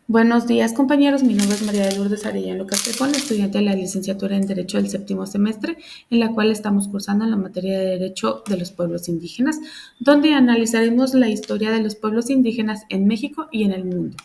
Buenos días, compañeros. Mi nombre es María de Lourdes Arellano Castrejón, estudiante de la licenciatura en Derecho del séptimo semestre, en la cual estamos cursando en la materia de Derecho de los Pueblos Indígenas, donde analizaremos la historia de los pueblos indígenas en México y en el mundo.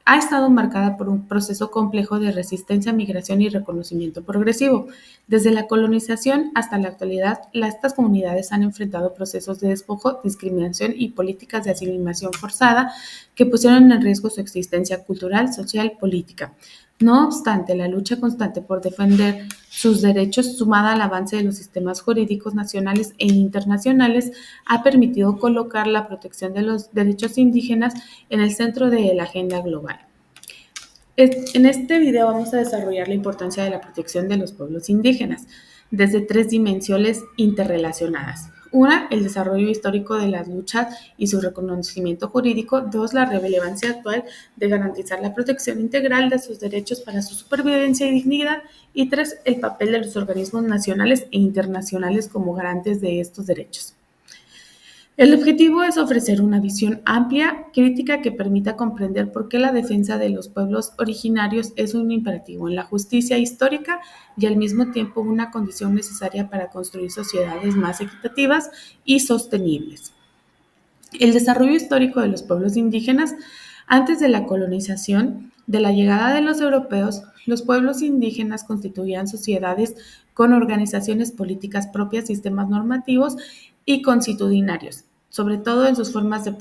Ha estado marcada por un proceso complejo de resistencia, migración y reconocimiento progresivo. Desde la colonización hasta la actualidad, estas comunidades han enfrentado procesos de despojo, discriminación y políticas de asimilación forzada que pusieron en riesgo su existencia cultural, social y política. No obstante, la lucha constante por defender sus derechos, sumada al avance de los sistemas jurídicos nacionales e internacionales, ha permitido colocar la protección de los derechos indígenas en el centro de la agenda global. En este video vamos a desarrollar la importancia de la protección de los pueblos indígenas desde tres dimensiones interrelacionadas. Una, el desarrollo histórico de las luchas y su reconocimiento jurídico. Dos, la relevancia actual de garantizar la protección integral de sus derechos para su supervivencia y dignidad. Y tres, el papel de los organismos nacionales e internacionales como garantes de estos derechos. El objetivo es ofrecer una visión amplia, crítica, que permita comprender por qué la defensa de los pueblos originarios es un imperativo en la justicia histórica y al mismo tiempo una condición necesaria para construir sociedades más equitativas y sostenibles. El desarrollo histórico de los pueblos indígenas. Antes de la colonización, de la llegada de los europeos, los pueblos indígenas constituían sociedades con organizaciones políticas propias, sistemas normativos y constitucionarios, sobre todo en sus formas de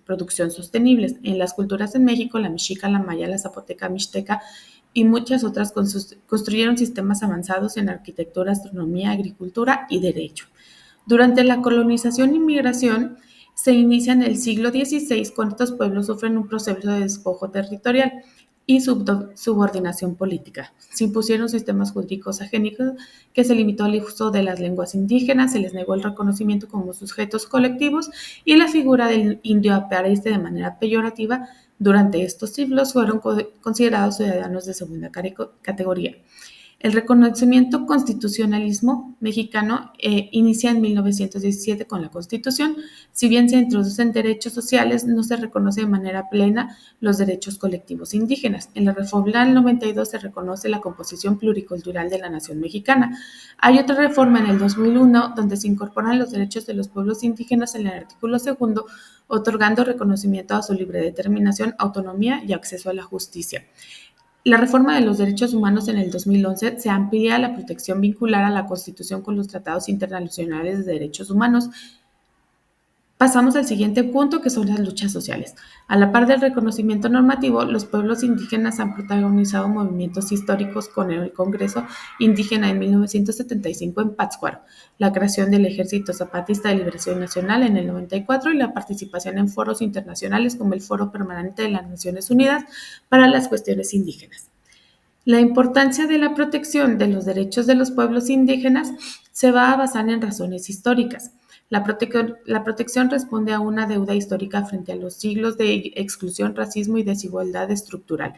producción sostenibles. En las culturas en México, la mexica, la maya, la zapoteca, mixteca y muchas otras construyeron sistemas avanzados en arquitectura, astronomía, agricultura y derecho. Durante la colonización y migración, se inicia en el siglo XVI, cuando estos pueblos sufren un proceso de despojo territorial y subordinación política. Se impusieron sistemas jurídicos agénicos que se limitó al uso de las lenguas indígenas, se les negó el reconocimiento como sujetos colectivos y la figura del indio aparece de manera peyorativa. Durante estos siglos fueron considerados ciudadanos de segunda categoría. El reconocimiento constitucionalismo mexicano inicia en 1917 con la Constitución. Si bien se introducen derechos sociales, no se reconoce de manera plena los derechos colectivos indígenas. En la reforma del 92 se reconoce la composición pluricultural de la nación mexicana. Hay otra reforma en el 2001 donde se incorporan los derechos de los pueblos indígenas en el artículo segundo, otorgando reconocimiento a su libre determinación, autonomía y acceso a la justicia. La reforma de los derechos humanos en el 2011 se amplía la protección vincular a la Constitución con los tratados internacionales de derechos humanos. Pasamos al siguiente punto, que son las luchas sociales. A la par del reconocimiento normativo, los pueblos indígenas han protagonizado movimientos históricos con el Congreso Indígena en 1975 en Pátzcuaro, la creación del Ejército Zapatista de Liberación Nacional en el 94 y la participación en foros internacionales como el Foro Permanente de las Naciones Unidas para las Cuestiones Indígenas. La importancia de la protección de los derechos de los pueblos indígenas se va a basar en razones históricas. La protección responde a una deuda histórica frente a los siglos de exclusión, racismo y desigualdad estructural.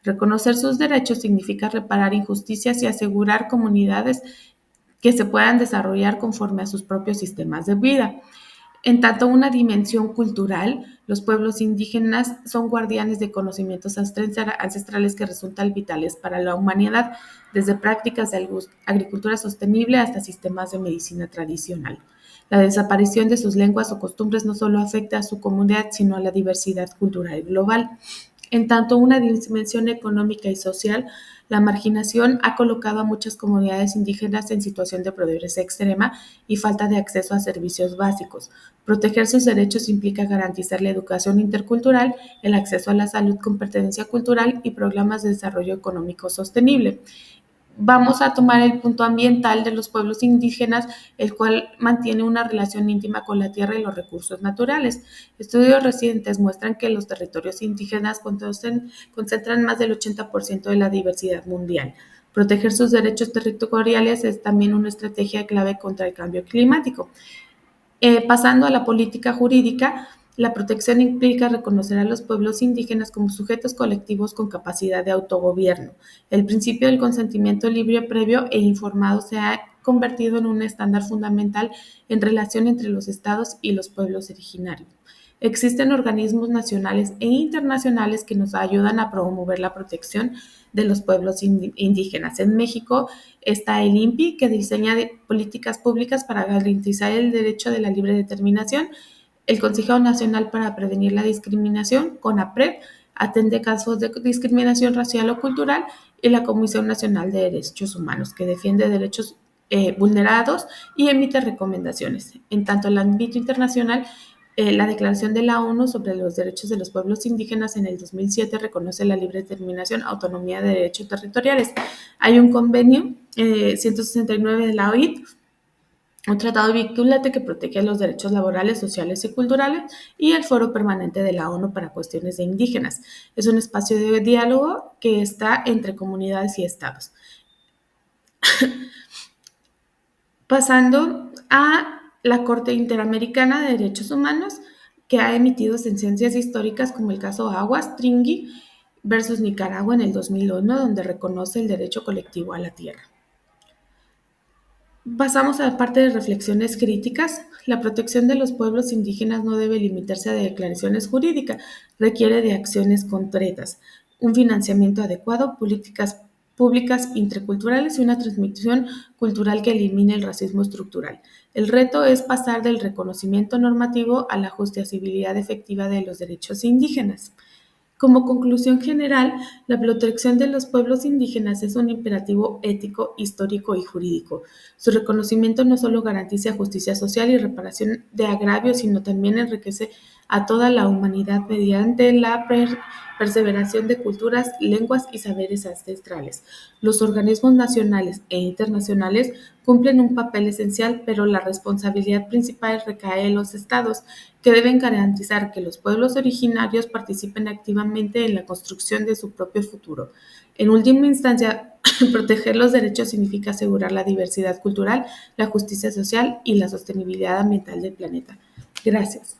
Reconocer sus derechos significa reparar injusticias y asegurar comunidades que se puedan desarrollar conforme a sus propios sistemas de vida. En tanto una dimensión cultural, los pueblos indígenas son guardianes de conocimientos ancestrales que resultan vitales para la humanidad, desde prácticas de agricultura sostenible hasta sistemas de medicina tradicional. La desaparición de sus lenguas o costumbres no solo afecta a su comunidad, sino a la diversidad cultural global. En tanto una dimensión económica y social, la marginación ha colocado a muchas comunidades indígenas en situación de pobreza extrema y falta de acceso a servicios básicos. Proteger sus derechos implica garantizar la educación intercultural, el acceso a la salud con pertenencia cultural y programas de desarrollo económico sostenible. Vamos a tomar el punto ambiental de los pueblos indígenas, el cual mantiene una relación íntima con la tierra y los recursos naturales. Estudios recientes muestran que los territorios indígenas concentran más del 80% de la diversidad mundial. Proteger sus derechos territoriales es también una estrategia clave contra el cambio climático. Pasando a la política jurídica, la protección implica reconocer a los pueblos indígenas como sujetos colectivos con capacidad de autogobierno. El principio del consentimiento libre, previo e informado se ha convertido en un estándar fundamental en relación entre los estados y los pueblos originarios. Existen organismos nacionales e internacionales que nos ayudan a promover la protección de los pueblos indígenas. En México está el INPI, que diseña políticas públicas para garantizar el derecho de la libre determinación. El Consejo Nacional para Prevenir la Discriminación, CONAPRED, atende casos de discriminación racial o cultural, y la Comisión Nacional de Derechos Humanos, que defiende derechos vulnerados y emite recomendaciones. En tanto, en el ámbito internacional, la Declaración de la ONU sobre los Derechos de los Pueblos Indígenas en el 2007 reconoce la libre determinación, autonomía de derechos territoriales. Hay un convenio 169 de la OIT, un tratado vinculante que protege los derechos laborales, sociales y culturales, y el Foro Permanente de la ONU para Cuestiones de Indígenas. Es un espacio de diálogo que está entre comunidades y estados. Pasando a la Corte Interamericana de Derechos Humanos, que ha emitido sentencias históricas como el caso Aguas Tringui versus Nicaragua en el 2001, donde reconoce el derecho colectivo a la tierra. Pasamos a la parte de reflexiones críticas. La protección de los pueblos indígenas no debe limitarse a declaraciones jurídicas, requiere de acciones concretas, un financiamiento adecuado, políticas públicas interculturales y una transmisión cultural que elimine el racismo estructural. El reto es pasar del reconocimiento normativo a la justiciabilidad efectiva de los derechos indígenas. Como conclusión general, la protección de los pueblos indígenas es un imperativo ético, histórico y jurídico. Su reconocimiento no solo garantiza justicia social y reparación de agravios, sino también enriquece a toda la humanidad mediante la perseveración de culturas, lenguas y saberes ancestrales. Los organismos nacionales e internacionales cumplen un papel esencial, pero la responsabilidad principal recae en los estados, que deben garantizar que los pueblos originarios participen activamente en la construcción de su propio futuro. En última instancia, proteger los derechos significa asegurar la diversidad cultural, la justicia social y la sostenibilidad ambiental del planeta. Gracias.